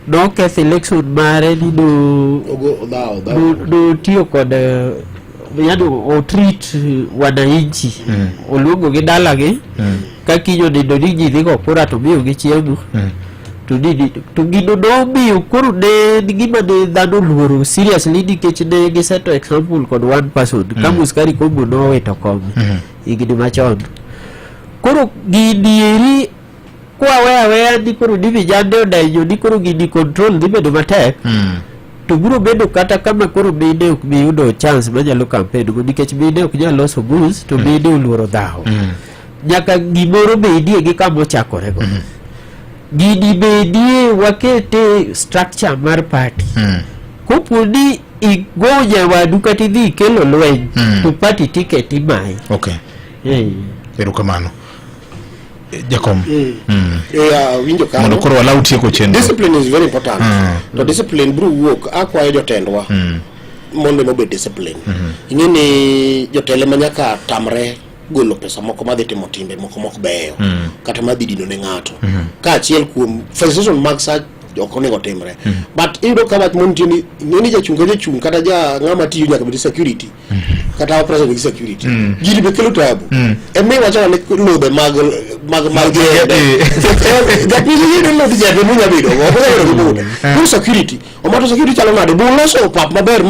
no ketho election mare ni do tiyo kod yani o treat wananchi oluongo gi dalagi ka kinyo nindo ni ji dhigo kura to miyo gi chiemo to gino nomiyo koro ne gima ne dhano luoro seriously nikech ne giseto example kod one person ka Muskari Kombo nowito kom higni machon. Koro gini eri kwaweya ni koro ni vijande odenyo ni koro gini control dhi bedo matek to biro bedo kata kama koro mine ok miyudo chance manyalo campaign go nikech mine ok nyalo loso bus to mine oluoro dhawo nyaka gimoro bedie gi kama ochakore go gini bedie wakete structure mar party kopo ni igonya wadu kata idhi kelo lweny to party ticket imayi. Okay. Erokamano Jakom. Winjo ka mondo koro wala utieko chenro. Discipline is very important. To discipline bro wuok akwayo jotendwa mondo mobe discipline. Ingeni jotele manyaka tamre golo pesa moko madhi timo timbe moko beyo kata madhi dino ne ngato ka achiel kuom facilitation mag sa ok onego timre but iyudo ka wach montini ngeni jachung kata ja ngama tiyo nyaka bedi security kata operation with security gili be kelo tabu emi wacha ne lobe mag the pili ni lo dijebe munya bido go security o mato security chalo nade bu loso pap maber